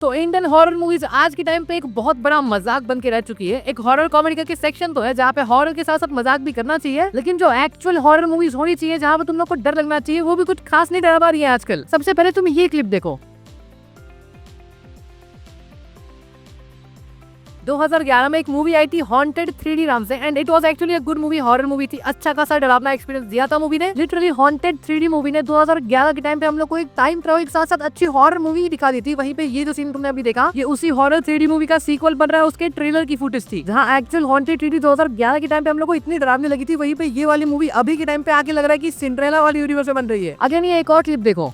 तो Indian horror movies आज के टाइम पे एक बहुत बड़ा मजाक बन के रह चुकी है। एक हॉरर कॉमेडी का सेक्शन तो है जहाँ पे हॉरर के साथ साथ मजाक भी करना चाहिए, लेकिन जो एक्चुअल हॉरर मूवीज होनी चाहिए जहाँ पे तुम लोग को डर लगना चाहिए वो भी कुछ खास नहीं डरा पा रही है आजकल। सबसे पहले तुम ये क्लिप देखो। 2011 में एक मूवी आई थी हॉन्टेड 3D नाम से, and it was actually a good movie, horror movie थी। अच्छा खासा डरावना एक्सपीरियंस दिया था मूवी ने। लिटरली हॉन्टेड 3D मूवी ने 2011 के टाइम पे हम लोग को एक टाइम ट्रैवल के साथ साथ अच्छी हॉरर मूवी दिखा दी थी। वहीं पे ये जो सीन तुमने अभी देखा, ये उसी हॉरर 3D मूवी का सीक्वल बन रहा है। उसके ट्रेलर की फुटेज थी जहाँ एक्चुअल हॉन्टेड 3D 2011 के टाइम पे हम लोग को इतनी डरावनी लगी थी, वहीं पे ये वाली मूवी अभी के टाइम पे आके लग रहा है कि सिंड्रेला वाली यूनिवर्स में बन रही है। अगेन ये एक और क्लिप देखो।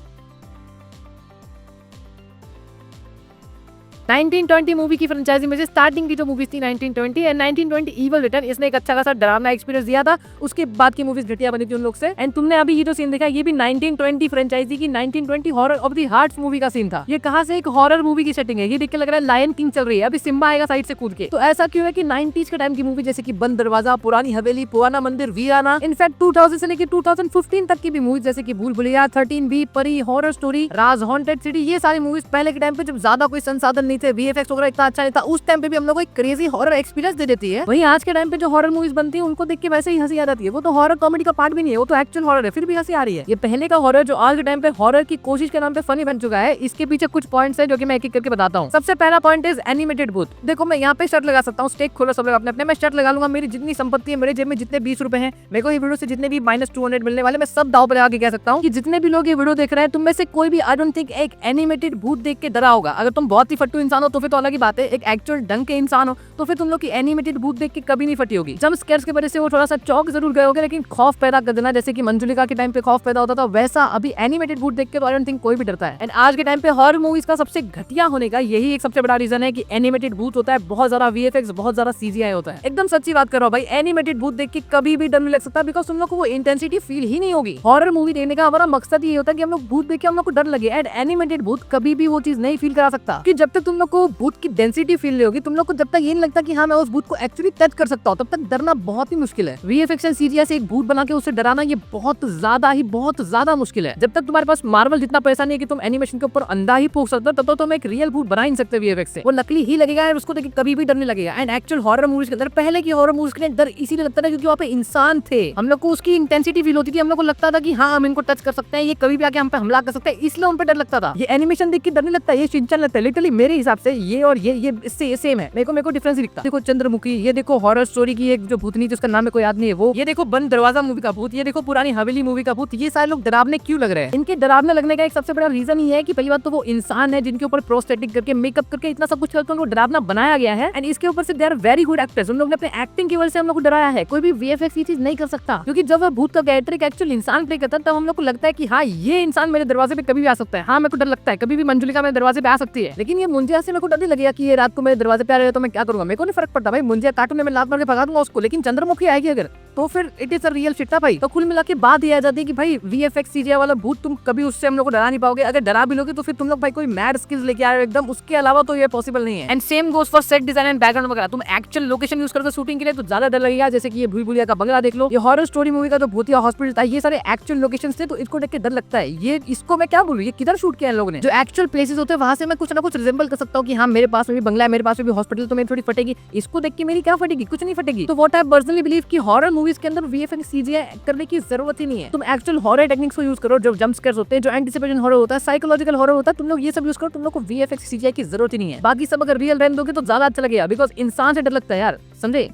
1920 मूवी की फ्रेंचाइजी में से स्टार्टिंग की जो मूवीज थी 1920 एंड 1920 इविल रिटर्न, इसने एक अच्छा खासा डरावना एक्सपीरियंस दिया था। उसके बाद की मूवीज घटिया बनी थी उन लोग से। एंड तुमने अभी ये जो सीन देखा, ये भी 1920 फ्रेंचाइजी की 1920 horror of the hearts movie का सीन था। ये कहां से एक हॉरर मूवी की सेटिंग है, ये देख के लग रहा है लायन किंग चल रही है, अभी सिम्बा आएगा साइड से कूद के। तो ऐसा क्यों है कि 90s के टाइम की मूवी जैसे कि बंद दरवाजा, पुरानी हवेली, पुराना मंदिर, वीराना, इनफैक्ट 2000 से लेकर 2015 तक की भी मूवीज जैसे कि भूल भुलैया, 13B, परी, हॉरर स्टोरी, राज, हॉन्टेड सिटी, ये सारी मूवीज पहले के टाइम पे जब ज्यादा कोई संसाधन नहीं थे, VFX वगैरह इतना अच्छा नहीं था, उस टाइम पे भी हम लोग को एक क्रेजी हॉरर एक्सपीरियंस दे देती है। वहीं आज के टाइम पे जो हॉरर मूवीज बनती है उनको देख के वैसे ही हंसी आ जाती है। वो तो हॉरर कॉमेडी का पार्ट भी नहीं है, वो तो एक्चुअल हॉरर है, फिर भी हंसी आ रही है। ये पहले का हॉरर जो आज के टाइम पे हॉरर की कोशिश के नाम पे फनी बन चुका है। इसके पीछे कुछ पॉइंट्स है जो कि मैं एक एक करके बताता हूँ। सबसे पहला पॉइंट इज एनिमेटेड भूत। देखो मैं यहाँ पे शर्ट लगा सकता हूँ, स्टेक खोलो सब लोग अपने अपने, मैं शर्ट लगा लूंगा, मेरी जितनी संपत्ति है, मेरे जेब में जितने 20 रुपए हैं, मेरे को ये वीडियो से जितने भी -200 मिलने वाले, मैं सब दाव पे लगा के कह सकता हूँ कि जितने भी लोग ये वीडियो देख रहे हैं, तुम में से कोई भी आई डोंट थिंक एक एनिमेटेड भूत देख के डरा होगा। अगर तुम बहुत ही फट्टू इंसान हो तो फिर तो अलग ही बात है, एक एक्चुअल ढंग के इंसान हो तो फिर तुम लोग की एनिमेटेड भूत देख के कभी नहीं फटी होगी। जंप स्केयर्स की वजह से वो थोड़ा सा चौक जरूर गए होंगे, लेकिन खौफ पैदा कर देना जैसे कि मंजुलिका के टाइम पे खौफ पैदा होता था, वैसा अभी एनिमेटेड भूत देख के तो आई डोंट थिंक कोई भी डरता है। एंड आज के टाइम पे हॉरर मूवीज का सबसे घटिया होने का यही एक सबसे बड़ा रीजन है कि एनिमेटेड भूत होता है, बहुत ज्यादा VFX, बहुत ज्यादा CGI होता है। एकदम सच्ची बात कर रहा हूं भाई, एनिमेटेड भूत देख के कभी भी डर नहीं लग सकता, बिकॉज तुम लोग को वो इंटेंसिटी फील ही नहीं होगी। हॉरर मूवी देखने का हमारा मकसद ये होता है कि हम लोग भूत देख के हम लोग को डर लगे, एंड एनिमेटेड भूत कभी भी वो चीज नहीं फील करा सकता। कि जब तक तुम लोग को भूत की डेंसिटी फील नहीं होगी, तुम लोग को जब तक ये नहीं लगता कि हाँ मैं उस भूत को एक्चुअली टच कर सकता हूँ, तब तक डरना बहुत ही मुश्किल है। VFX एंड CGI से एक भूत बना के उससे डराना ये बहुत ज्यादा मुश्किल है। जब तक तुम्हारे पास मार्वल जितना पैसा नहीं है कि तुम एनिमेशन के ऊपर अंधा ही फूंक सकते हो, तब तो तुम एक रियल भूत बना ही नहीं सकते VFX से। वो नकली ही लगेगा और उसको देख के कभी भी डर नहीं लगेगा। एंड एक्चुअल हॉरर मूवीज के अंदर, पहले की हॉरर मूवीज के अंदर डर इसीलिए लगता था क्योंकि वहाँ पे इंसान थे, हम लोग को उसकी इंटेंसिटी फील होती थी, हम लोग को लगता था कि हाँ हम इनको टच कर सकते हैं, ये कभी भी आके हम पे हमला कर सकते हैं, इसलिए उन पे डर लगता था। ये एनिमेशन देख के डर नहीं लगता, ये शिनचैन लगता है। लिटरली मेरे हिसाब से ये और ये इससे ये सेम है, मेरे को डिफरेंस दिखता। देखो चंद्रमुखी, ये देखो हॉरर स्टोरी की एक जो भूतनी जिसका नाम है कोई याद नहीं है वो, ये देखो बंद दरवाजा मूवी का भूत, ये देखो पुरानी हवेली मूवी का भूत, ये सारे लोग डरावने क्यों लग रहे हैं? इनके डरावने लगने का एक सबसे बड़ा रीजन ये है कि पहली बात तो वो इंसान है जिनके ऊपर प्रोस्थेटिक करके मेकअप करके इतना सब कुछ करके उनको डरावना बनाया गया है। एंड इसके ऊपर से they are very good actors, उन लोगों ने अपने एक्टिंग की वजह से हम लोग को डराया है। कोई भी VFX ये चीज नहीं कर सकता, क्योंकि जब वह भूत का कैरेक्टर एक एक्चुअल इंसान प्ले करता है तब हम लोग को लगता है कि हाँ ये इंसान मेरे दरवाजे पे कभी भी आ सकता है। हाँ मेरे को डर लगता है, कभी भी मंजुलिका मेरे दरवाजे पे आ सकती है, लेकिन ये मुंजिया से मेरे को डर नहीं लगेगा कि ये रात को मेरे दरवाजे पे आ रहे हो तो मैं क्या करूंगा, मेरे को नहीं फर्क पड़ता भाई। मुंजिया कार्टून में लात मार के भगा दूंगा उसको, लेकिन चंद्रमुखी आएगी अगर तो फिर it is a real shit था भाई। तो कुल मिला के बात ये आ जाती है कि भाई VFX CGI वाला भूत तुम कभी उससे हम लोग को डरा नहीं पाओगे। अगर डरा भी लोगे तो फिर तुम लोग भाई कोई मैड स्किल्स लेके आए हो एकदम, उसके अलावा तो ये पॉसिबल नहीं है। And same goes for set design and background वगैरह। तुम एक्चुअल लोकेशन यूज करके शूटिंग के लिए तो ज्यादा डर लगेगा, जैसे कि ये भूल भुलैया का बंगला देख लो, ये हॉरर स्टोरी मूवी का जो भूतिया हॉस्पिटल था, ये सारे एक्चुअल लोकेशन थे, तो इसको देख के डर लगता है। ये इसको मैं क्या बोलूं, ये किधर शूट किया है लोगों ने? जो एक्चुअल प्लेसेस होते हैं वहां से मैं कुछ ना कुछ रिजेंबल कर सकता हूँ कि हाँ मेरे पास में भी बंगला है, मेरे पास में भी हॉस्पिटल, तो मेरी थोड़ी फटेगी, इसको देख के मेरी क्या फटेगी? कुछ नहीं फटेगी। तो व्हाट आई पर्सनली बिलीव कि हॉरर मूवीज के अंदर VFX CGI करने की जरूरत ही नहीं है। तुम एक्चुअल हॉरर टेक्निक्स को यूज करो, जो जंप स्केयर्स होते हैं, जो एंटिसिपेशन हॉरर होता है, साइकोलॉजिकल हॉरर होता है, तुम लोग ये सब यूज करो, तुम लोग को VFX CGI की जरूरत ही नहीं है। बाकी सब अगर रियल रहने दोगे तो ज्यादा अच्छा लगेगा, बिकॉज इंसान से डर लगता है यार, समझे?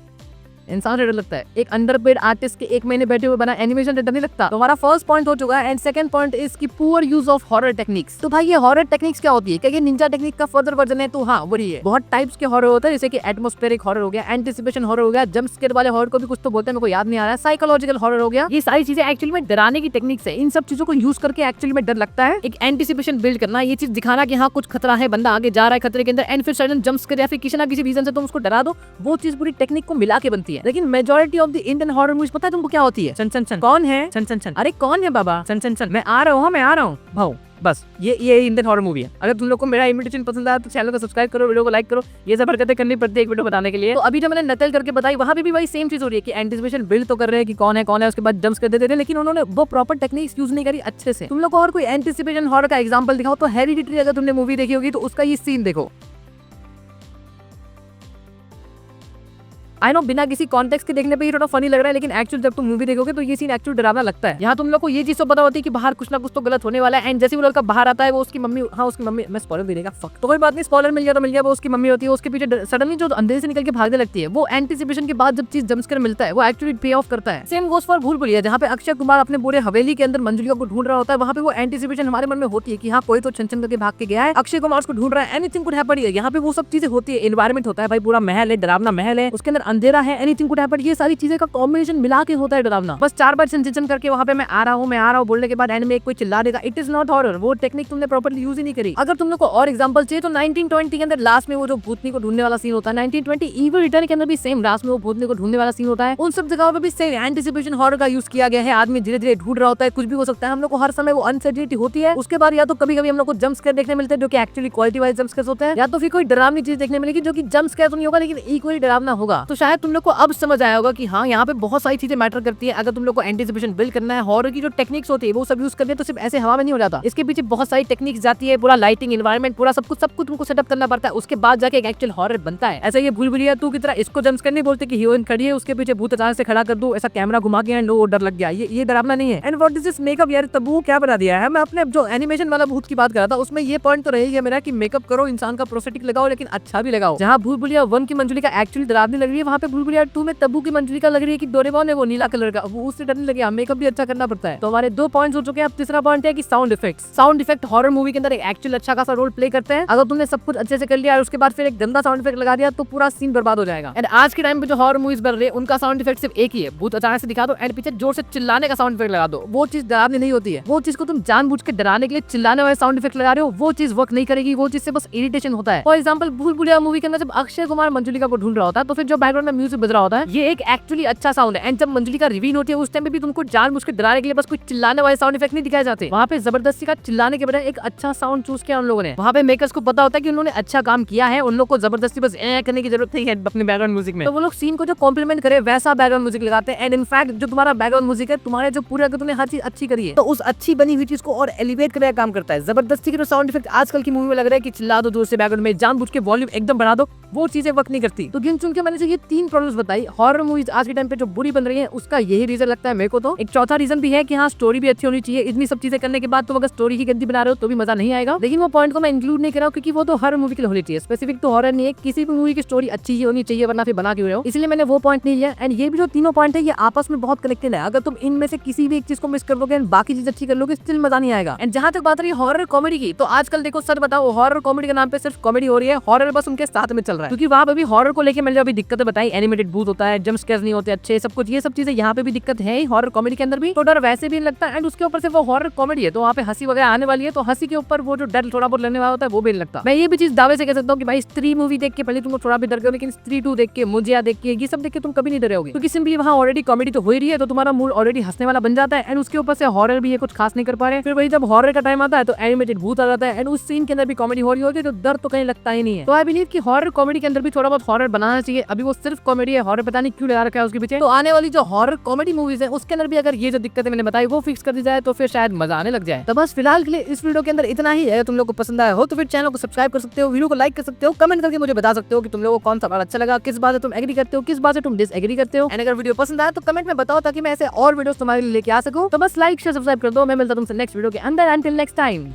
इंसान से डर लगता है। एक अंडरपेड आर्टिस्ट के 1 महीने बैठे हुए बना एनिमेशन से डर नहीं लगता। तो हमारा फर्स्ट पॉइंट हो चुका है। एंड सेकंड पॉइंट इज की poor use of horror techniques. तो भाई ये हॉरर टेक्निक्स क्या होती है? क्या ये निंजा टेक्निक का फर्दर वर्जन है? तो हाँ वही है। बहुत टाइप्स के हॉरर होता है, जैसे कि एटमॉस्फेरिक हॉरर हो गया, एंटिसिपेशन हॉरर हो गया, जंप स्केयर वाले हॉरर को भी कुछ तो बोलते हैं, मेरे को याद नहीं आ रहा है, साइकोलॉजिकल हॉरर हो गया। ये सारी चीजें एक्चुअली में डराने की टेक्निक्स है। इन सब चीजों को यूज करके एक्चुअली में डर लगता है। एक एंटिसिपेशन बिल्ड करना, ये चीज दिखाना कि हाँ कुछ खतरा है, बंदा आगे जा रहा है खतरे के अंदर, एंड फिर सडन जंप स्केयर या फिर किसी ना किसी रीजन से तुम उसको डरा दो, वो चीज पूरी टेक्निक को मिला के बनती है। लेकिन majority of the Indian horror movies पता है तुमको क्या होती है? सन सन सन। कौन है सन सन सन? अरे कौन है बाबा? सन सन सन। मैं आ रहा हूँ, मैं आ रहा हूँ भाऊ। बस ये इंडियन हॉरर मूवी है। अगर तुम लोग को मेरा इमिटेशन पसंद आया तो चैनल को सब्सक्राइब करो, वीडियो को लाइक करो, ये सब हरकतें करनी पड़ती है एक वीडियो बनाने के लिए। तो अभी जो मैंने नकल करके बताई वहां पे भी भाई सेम चीज हो रही है कि एंटिसिपेशन बिल्ड तो कर रहे हैं कि कौन है, उसके बाद जंप्स कर देते थे, लेकिन उन्होंने वो प्रॉपर टेक्निक्स यूज नहीं करी अच्छे से। तुम लोग को और कोई एंटिसिपेशन हॉरर का एग्जांपल दिखाओ तो हेरिडिटरी अगर तुमने मूवी देखी होगी तो उसका ये सीन देखो। आई नो बिना किसी कॉन्टेक्स्ट के देखने पे ये थोड़ा फनी लग रहा है, लेकिन एक्चुअल जब तुम मूवी देखोगे तो ये सीन एक्चुअल डरावना लगता है। यहाँ तुम लोग को ये चीज तो पता होती है कि बाहर कुछ ना कुछ तो गलत होने वाला है, एंड जैसे वो लड़का बाहर आता है वो उसकी मम्मी, उसकी मम्मी, मैं स्पॉइलर दे देगा, फक तो कोई बात नहीं, स्पॉइलर मिल गया तो मिल गया, वो उसकी मम्मी होती है, उसके पीछे सडनली जो अंधेरे से निकल के भागने लगती है, वो एंटिसिपेशन के बाद जब चीज जम्पस्केयर मिलता है वो एक्चुअली पे ऑफ करता है। सेम गोस फॉर भूल भुलैया, जहाँ पे अक्षय कुमार अपने पूरे हवेली के अंदर मंजुलिका को ढूंढ रहा होता है, वहाँ पे वो एंटिसिपेशन हमारे मन में होती है कि हाँ कोई तो छन करके भाग के गया है, अक्षय कुमार उसको ढूंढ रहा है, एनीथिंग कुड हैपन। यहाँ पे वो सब चीजें होती है, एनवायरमेंट होता है भाई, पूरा महल है, डरावना महल है, उसके अंदर अंधेरा है, एनीथिंग कुड हैपन, ये सारी चीजें का कॉम्बिनेशन मिला के होता है डरावना। बस 4 बार सेंसेशन करके वहाँ पे मैं आ रहा हूँ बोलने के बाद एंड में कोई चिल्ला देगा, इट इज नॉट हॉरर। वो टेक्निक तुमने प्रॉपर्ली यूज ही नहीं करी। अगर तुम लोग को और एग्जांपल चाहिए तो 1920 के अंदर लास्ट में वो जो भूतनी को ढूंढने वाला सीन होता है, 1920 इविल रिटर्न के अंदर भी सेम लास्ट में वो भूतनी को ढूंढने वाला सीन होता है। उन सब जगहों पे भी सेम एंटिसिपेशन हॉरर का यूज किया गया है। आदमी धीरे धीरे ढूंढ रहा होता है, कुछ भी हो सकता है, हम लोग को हर समय वो अनसर्टेनिटी होती है। उसके बाद या तो कभी कभी हम लोग को जंप स्केयर देखने मिलते हैं जो कि actually quality wise jump scare होता है, या तो फिर कोई डरावनी चीज देखने मिलेगी जो कि जंप स्केयर तो नहीं होगा लेकिन इक्वली डरावना होगा। तो शायद तुम लोग को अब समझ आया होगा कि हाँ यहाँ पे बहुत सारी चीजें मैटर करती है। अगर तुम लोग को एंटिसिपेशन बिल्ड करना है, हॉरर की जो टेक्निक्स होती है वो सब यूज करनी है, तो सिर्फ ऐसे हवा में नहीं हो जाता, इसके पीछे बहुत सारी टेक्निक्स जाती है, पूरा लाइटिंग, एनवायरमेंट, पूरा सब कुछ तुमको सेटअप करना पड़ता है, उसके बाद जाके एक एक्चुअल हॉरर बनता है। ऐसा ये भूल भुलैया 2 की तरह इसको जंप्स करने बोलते कि हीरोइन खड़ी है, उसके पीछे भूत अचानक से खड़ा कर दो, ऐसा कैमरा घुमा के लो डर लग गया, ये डरावना नहीं है। And what is this makeup यार, तब्बू क्या बना दिया है। मैं अपने जो एनिमेशन वाला भूत की बात कर रहा था उसमें ये पॉइंट तो रहेगा मेरा कि मेकअप करो, इंसान का प्रोस्थेटिक लगाओ, लेकिन अच्छा भी लगाओ। जहाँ भूल भुलैया 1 की मंजुलिका एक्चुअली डरावनी लग रही है, वहाँ पे भूल भुलैया 2 में तब्बू की मंजुलिका लग रही है कि डोरेमोन है वो नीला कलर का, वो उससे डरने लगे। मेकअप भी अच्छा करना पड़ता है। तो हमारे 2 पॉइंट्स हो चुके हैं। अब तीसरा पॉइंट है कि sound effects. Sound effect horror movie के अंदर एक एक्चुअल अच्छा खासा रोल प्ले करते हैं। अगर तुमने सब कुछ अच्छे से कर लिया और उसके बाद फिर एक गंदा साउंड इफेक्ट लगा दिया तो पूरा सीन बर्बाद हो जाएगा। एंड आज के टाइम पे जो हॉरर मूवीज बन रही है उनका साउंड इफेक्ट सिर्फ एक ही है, भूत अचानक से दिखा दो एंड पीछे जोर से चिल्लाने का साउंड इफेक्ट लगा दो। वो चीज डरावनी नहीं होती है। वो चीज को तुम जानबूझ के डराने के लिए चिल्लाने वाले साउंड इफेक्ट लगा रहे हो, वो चीज वर्क नहीं करेगी। वो चीज से बस इरिटेशन होता है। फॉर एग्जाम्पल भूल भुलैया मूवी के अंदर जब अक्षय कुमार मंजुलिका को ढूंढ रहा होता है तो फिर जो बैकग्राउंड में म्यूजिक बज रहा होता है ये एक एक्चुअली अच्छा साउंड है। एंड जब मंजुलिका रिवील होती है उस टाइम पे भी तुमको जानबूझ के डराने के लिए बस कुछ चिल्लाने वाले साउंड इफेक्ट नहीं दिखाए जाते। वहाँ पे जबरदस्ती का चिल्लाने के बजाय एक अच्छा साउंड चूज किया उन लोगों ने। वहाँ पे मेकर्स को पता होता है कि उन्होंने अच्छा काम किया है, उन लोग को जबरदस्ती बस करने की जरूरत नहीं है अपने बैकग्राउंड म्यूजिक में। तो वो लोग सीन को जो कॉम्प्लीमेंट करे वैसा बैकग्राउंड म्यूजिक लगाते हैं। एंड इनफैक्ट जो तुम्हारा बैकग्राउंड म्यूजिक है, तुम्हारे जो पूरे अगर तुमने हर चीज अच्छी करी है तो उस अच्छी बनी हुई चीज को और एलिवेट करने का काम करता है। जबरदस्ती के जो साउंड इफेक्ट आजकल की मूवी में लग रहा है कि चिल्ला दो दूर से बैकग्राउंड में, जानबूझ के वॉल्यूम एकदम बढ़ा दो, वो चीजें वर्क नहीं करती। तो गिन चुन के मैंने ये 3 प्रॉब्लम्स बताई हॉरर मूवीज आज के टाइम पे जो बुरी बन रही है, उसका यही रीजन लगता है मेरे को। तो एक चौथा रीजन भी है कि हाँ स्टोरी भी अच्छी होनी चाहिए। इतनी सब चीजें करने के बाद तो अगर स्टोरी ही गंदी बना रहे हो तो भी मजा नहीं आएगा। लेकिन वो पॉइंट को मैं इंक्लूड नहीं कर रहा हूँ क्योंकि वो तो हर मूवी के लिए होनी चाहिए। स्पेसिफिक तो हॉरर नहीं है, किसी भी मूवी की स्टोरी अच्छी ही होनी चाहिए, वरना फिर बना क्यों रहे हो। इसलिए मैंने वो पॉइंट नहीं लिया। एंड ये भी जो तीनों पॉइंट है ये आपस में बहुत कनेक्टेड है। अगर तुम इनमें से किसी भी एक चीज को मिस कर दोगे बाकी चीज अच्छी कर लोगे स्टिल मजा नहीं आएगा। एंड जहां तक बात रही हॉरर कॉमेडी की, तो आजकल देखो सर बताओ हॉरर कॉमेडी के नाम पे सिर्फ कॉमेडी हो रही है, हॉरर बस उनके साथ में चल रहा है। क्योंकि वहां पे भी हॉरर को लेके मैंने अभी दिक्कतें बताई, एनिमेटेड भूत होता है, जंप स्केयर्स नहीं होते अच्छे, सब कुछ ये सब चीजें यहाँ पे भी दिक्कत है हॉरर कॉमेडी के अंदर भी। तो डर वैसे भी लगता है एंड उसके ऊपर से वो हॉरर कॉमेडी है तो वहाँ पे हंसी वगैरह आने वाली है, तो हंसी के ऊपर वो जो डर थोड़ा बहुत लगने वाला होता है वो भी नहीं लगता। मैं ये भी चीज दावे से कह सकता हूँ कि भाई स्त्री मूवी देख के पहले तुमको थोड़ा भी डर गए, लेकिन स्त्री 2 देख के, मुजिया देख के, ये सब देख के तुम कभी नहीं डरे होगे क्योंकि सिंपली वहाँ ऑलरेडी कॉमेडी तो हो ही रही है, तो तुम्हारा मूड ऑलरेडी हंसने वाला बन जाता है। एंड उसके ऊपर से हॉरर भी है कुछ खास नहीं कर पा रहे। फिर वही जब हॉरर का टाइम आता है तो एनिमेटेड भूत आ जाता है एंड उस सीन के अंदर भी कॉमेडी हो रही होती है तो डर तो कहीं लगता ही नहीं है। तो आई बिलीव कि हॉरर कॉमेडी के अंदर भी थोड़ा बहुत हॉरर बनाना चाहिए। अभी वो सिर्फ कॉमेडी है, हॉरर पता नहीं क्यों लगा रखा है उसके पीछे। तो आने वाली जो हॉरर कॉमेडी मूवीज है उसके अंदर भी अगर ये जो दिक्कतें मैंने बताई वो फिक्स कर दी जाए तो फिर शायद मजा आने लग जाए। तो बस फिलहाल के लिए इस वीडियो के अंदर इतना ही है। तुम लोग को पसंद आया हो तो फिर चैनल को सब्सक्राइब कर सकते हो, वीडियो को लाइक कर सकते हो, कमेंट करके मुझे बता सकते हो कि तुम लोगों को कौन सा पार्ट अच्छा लगा, किस बात से तुम एग्री करते हो, किस बात से तुम डिसएग्री करते हो। एंड अगर वीडियो पसंद आया तो कमेंट में बताओ ताकि मैं ऐसे और वीडियोस तुम्हारे लिए लेके आ सकूं। तो बस लाइक शेयर सब्सक्राइब कर दो। मैं मिलता हूं तुमसे नेक्स्ट वीडियो के अंदर। Until next time.